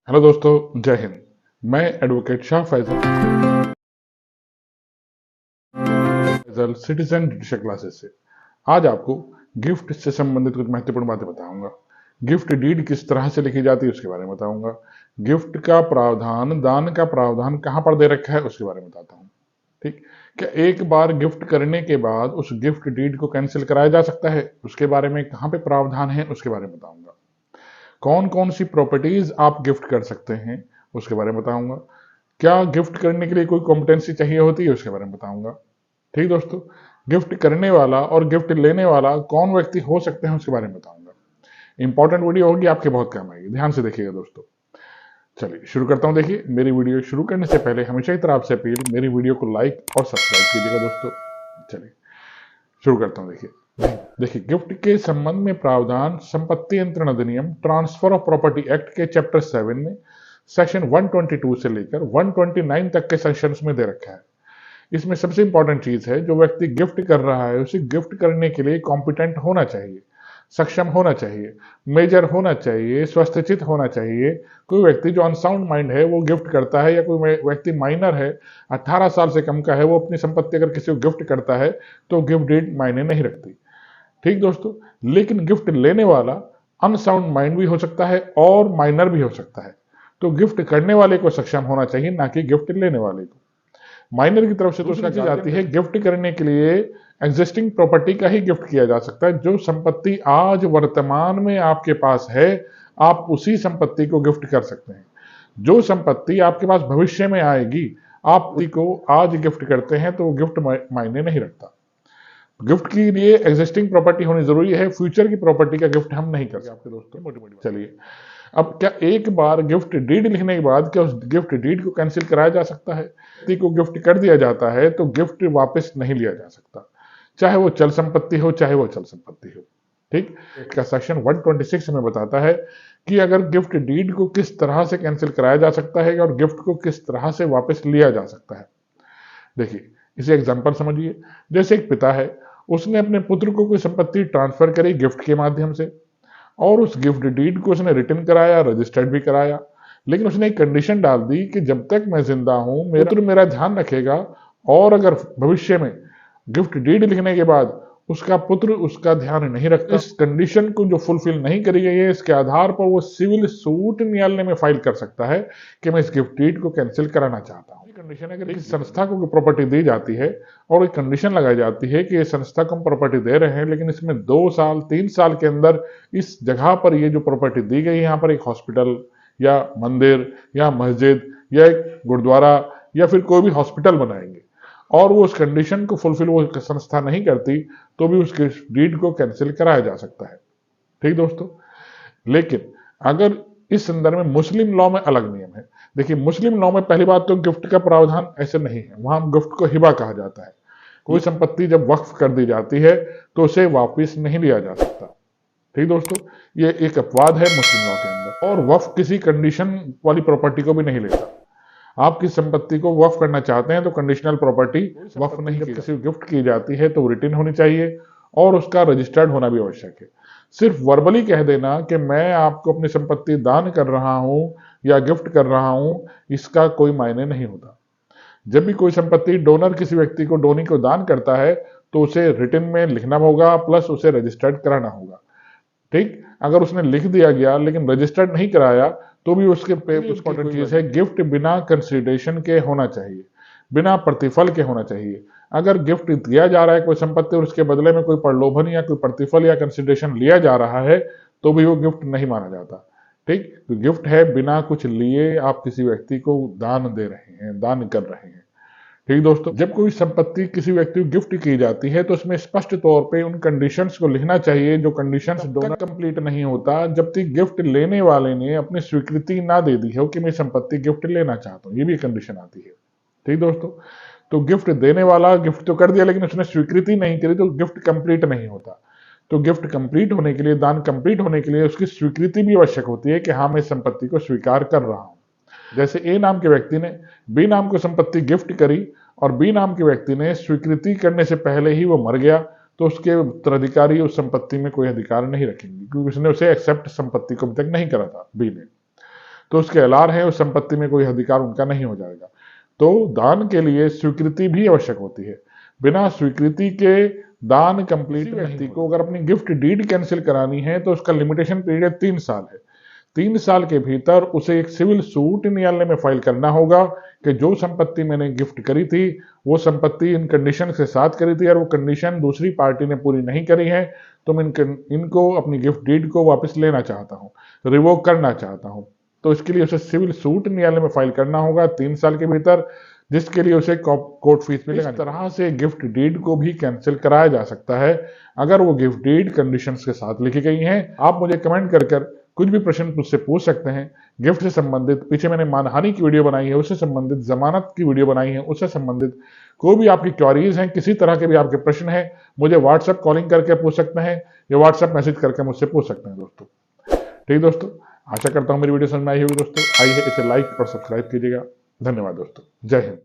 Hello दोस्तों, जय हिंद। मैं advocate Shah Faizal citizen judicial classes से आज आपको गिफ्ट से संबंधित कुछ महत्वपूर्ण बातें बताऊंगा। गिफ्ट डीड किस तरह से लिखी जाती है उसके बारे में बताऊंगा। गिफ्ट का प्रावधान, दान का प्रावधान कहां पर दे रखा है उसके बारे में बताता हूं। ठीक। क्या एक बार गिफ्ट करने के बाद उस गिफ्ट डीड को कैंसिल कराया जा सकता है, उसके बारे में कहां पे प्रावधान है उसके बारे में बताऊंगा। कौन कौन सी प्रॉपर्टीज आप गिफ्ट कर सकते हैं उसके बारे में बताऊंगा। क्या गिफ्ट करने के लिए कोई कॉम्पिटेंसी चाहिए होती है उसके बारे में बताऊंगा। ठीक दोस्तों, गिफ्ट करने वाला और गिफ्ट लेने वाला कौन व्यक्ति हो सकते हैं उसके बारे में बताऊंगा। इंपॉर्टेंट वीडियो होगी, आपके बहुत काम आएगी, ध्यान से देखिएगा दोस्तों। चलिए शुरू करता हूं। देखिए, मेरी वीडियो शुरू करने से पहले हमेशा की तरह आपसे अपील, मेरी वीडियो को लाइक और सब्सक्राइब कीजिएगा दोस्तों। चलिए शुरू करता हूं। देखिए गिफ्ट के संबंध में प्रावधान संपत्ति अंतरण अधिनियम ट्रांसफर ऑफ प्रॉपर्टी एक्ट के चैप्टर 7 में सेक्शन 122 से लेकर 129 तक के सेक्शंस में दे रखा है। इसमें सबसे इंपॉर्टेंट चीज है, जो व्यक्ति गिफ्ट कर रहा है उसे गिफ्ट करने के लिए कॉम्पिटेंट होना चाहिए, सक्षम होना चाहिए, मेजर होना चाहिए, स्वस्थचित होना चाहिए। कोई व्यक्ति जो अनसाउंड माइंड है वो गिफ्ट करता है, या कोई व्यक्ति माइनर है, 18 साल से कम का है, वो अपनी संपत्ति अगर किसी को गिफ्ट करता है तो गिफ्ट डीड मायने नहीं रखती। ठीक दोस्तों, लेकिन गिफ्ट लेने वाला अनसाउंड माइंड भी हो सकता है और माइनर भी हो सकता है। तो गिफ्ट करने वाले को सक्षम होना चाहिए, ना कि गिफ्ट लेने वाले को। माइनर की तरफ से तो उसका चीज आती है, गिफ्ट करने के लिए एग्जिस्टिंग प्रॉपर्टी का ही गिफ्ट किया जा सकता है। जो संपत्ति आज वर्तमान में आपके पास है, आप उसी संपत्ति को गिफ्ट कर सकते हैं। जो संपत्ति आपके पास भविष्य में आएगी, आप उसी को आज गिफ्ट करते हैं तो वो गिफ्ट मायने नहीं रखता। गिफ्ट के लिए एग्जिस्टिंग प्रॉपर्टी होनी जरूरी है, फ्यूचर की प्रॉपर्टी का गिफ्ट हम नहीं कर सकते दोस्तों। चलिए, अब क्या एक बार गिफ्ट डीड लिखने के बाद क्या उस गिफ्ट डीड को कैंसिल कराया जा सकता है? व्यक्ति को गिफ्ट कर दिया जाता है तो गिफ्ट वापस नहीं लिया जा सकता, चाहे वो चल संपत्ति हो चाहे वो चल संपत्ति हो। ठीक। इसका सेक्शन 126 में बताता है कि अगर गिफ्ट डीड को किस तरह से कैंसिल कराया जा सकता है और गिफ्ट को किस तरह से वापस लिया जा सकता है। देखिए, इसे एग्जाम्पल समझिए। जैसे एक पिता है, उसने अपने पुत्र को कोई संपत्ति ट्रांसफर करी गिफ्ट के माध्यम से, और उस गिफ्ट डीड को उसने रिटर्न कराया, रजिस्टर्ड भी कराया। लेकिन उसने एक कंडीशन डाल दी कि जब तक मैं जिंदा हूं मेरा पुत्र मेरा ध्यान रखेगा, और अगर भविष्य में गिफ्ट डीड लिखने के बाद उसका पुत्र उसका ध्यान नहीं रखता, इस कंडीशन को जो फुलफिल नहीं करी गई है, इसके आधार पर वो सिविल सूट न्यायालय में फाइल कर सकता है कि मैं इस गिफ्ट डीड को कैंसिल कराना चाहता हूं। कंडीशन है कि किसी संस्था को प्रॉपर्टी दी जाती है और एक कंडीशन लगाई जाती है कि ये संस्था को हम प्रॉपर्टी दे रहे हैं, लेकिन इसमें 2 साल 3 साल के अंदर इस जगह पर ये जो प्रॉपर्टी दी गई है, यहाँ पर एक हॉस्पिटल या मंदिर या मस्जिद या एक गुरुद्वारा या फिर कोई भी हॉस्पिटल बनाएंगे, और वो उस कंडीशन को फुलफिल वो संस्था नहीं करती, तो भी उसके डीड को कैंसिल कराया जा सकता है। ठीक दोस्तों, लेकिन अगर इस संदर्भ में मुस्लिम लॉ में अलग नियम है। देखिए, मुस्लिम लॉ में पहली बात तो गिफ्ट का प्रावधान ऐसे नहीं है, वहां गिफ्ट को हिबा कहा जाता है। कोई संपत्ति जब वक्फ कर दी जाती है तो उसे वापस नहीं लिया जा सकता। ठीक दोस्तों, ये एक अपवाद है मुस्लिम लॉ के अंदर। और वक्फ किसी कंडीशन वाली प्रॉपर्टी को भी नहीं लेता। आप किस संपत्ति को वक्फ करना चाहते हैं तो कंडीशनल प्रॉपर्टी वक्फ नहीं, जब किसी गिफ्ट की जाती है तो रिटर्न होनी चाहिए और उसका रजिस्टर्ड होना भी आवश्यक है। सिर्फ वर्बली कह देना कि मैं आपको अपनी संपत्ति दान कर रहा हूं या गिफ्ट कर रहा हूं, इसका कोई मायने नहीं होता। जब भी कोई संपत्ति डोनर किसी व्यक्ति को डोनी को दान करता है तो उसे रिटर्न में लिखना होगा, प्लस उसे रजिस्टर्ड कराना होगा। ठीक। अगर उसने लिख दिया गया लेकिन रजिस्टर्ड नहीं कराया तो भी उसके पे इंपॉर्टेंट चीज है, गिफ्ट बिना कंसिडरेशन के होना चाहिए, बिना प्रतिफल के होना चाहिए। अगर गिफ्ट दिया जा रहा है कोई संपत्ति और उसके बदले में कोई प्रलोभन या कोई प्रतिफल या कंसिडरेशन लिया जा रहा है तो भी वो गिफ्ट नहीं माना जाता। ठीक। तो गिफ्ट है बिना कुछ लिए आप किसी व्यक्ति को दान दे रहे हैं, दान कर रहे हैं। ठीक दोस्तों, जब कोई संपत्ति किसी व्यक्ति को गिफ्ट की जाती है तो उसमें स्पष्ट तौर पे उन कंडीशंस को लिखना चाहिए जो कंडीशंस डोनर कंप्लीट नहीं होता जब तक गिफ्ट लेने वाले ने अपनी स्वीकृति ना दे दी हो कि मैं संपत्ति गिफ्ट लेना चाहता हूं। ये भी कंडीशन आती है। ठीक दोस्तों, तो गिफ्ट देने वाला गिफ्ट तो कर दिया लेकिन उसने स्वीकृति नहीं करी तो गिफ्ट कंप्लीट नहीं होता। तो गिफ्ट कंप्लीट होने के लिए, दान कंप्लीट होने के लिए उसकी स्वीकृति भी आवश्यक होती है कि हाँ, मैं संपत्ति को स्वीकार कर रहा हूं। जैसे ए नाम के व्यक्ति ने बी नाम को संपत्ति गिफ्ट करी और बी नाम के व्यक्ति ने स्वीकृति करने से पहले ही वो मर गया, तो उसके उत्तराधिकारी उस संपत्ति में कोई अधिकार नहीं रखेंगे, क्योंकि उसने उसे एक्सेप्ट संपत्ति को अभी तक नहीं करा था बी ने। तो उसके एलार है, उस संपत्ति में कोई अधिकार उनका नहीं हो जाएगा। तो दान के लिए स्वीकृति भी आवश्यक होती है। बिना स्वीकृति के दान कंप्लीट व्यक्ति को अगर अपनी गिफ्ट डीड कैंसिल करानी है तो उसका लिमिटेशन पीरियड 3 साल है। 3 साल के भीतर उसे एक सिविल सूट न्यायालय में फाइल करना होगा कि जो संपत्ति मैंने गिफ्ट करी थी वो संपत्ति इन कंडीशन के साथ करी थी और वो कंडीशन दूसरी पार्टी ने पूरी नहीं करी है, तो मैं इनको अपनी गिफ्ट डीड को वापस लेना चाहता हूँ, रिवोक करना चाहता हूँ। तो इसके लिए उसे सिविल सूट न्यायालय में फाइल करना होगा 3 साल के भीतर, जिसके लिए उसे कोर्ट फीस मिलेगा। इस तरह से गिफ्ट डीड को भी कैंसिल कराया जा सकता है अगर वो गिफ्ट डीड कंडीशंस के साथ लिखी गई हैं। आप मुझे कमेंट कर कुछ भी प्रश्न मुझसे पूछ सकते हैं गिफ्ट से संबंधित। पीछे मैंने मानहानि की वीडियो बनाई है, उससे संबंधित जमानत की वीडियो बनाई है, उससे संबंधित कोई भी आपकी क्वेरीज हैं, किसी तरह के भी आपके प्रश्न हैं, मुझे व्हाट्सएप कॉलिंग करके पूछ सकते हैं या व्हाट्सएप मैसेज करके मुझसे पूछ सकते हैं दोस्तों। ठीक दोस्तों, आशा करता हूँ मेरी वीडियो समझ में आई होगी दोस्तों। आइए इसे लाइक और सब्सक्राइब कीजिएगा। धन्यवाद दोस्तों, जय हिंद।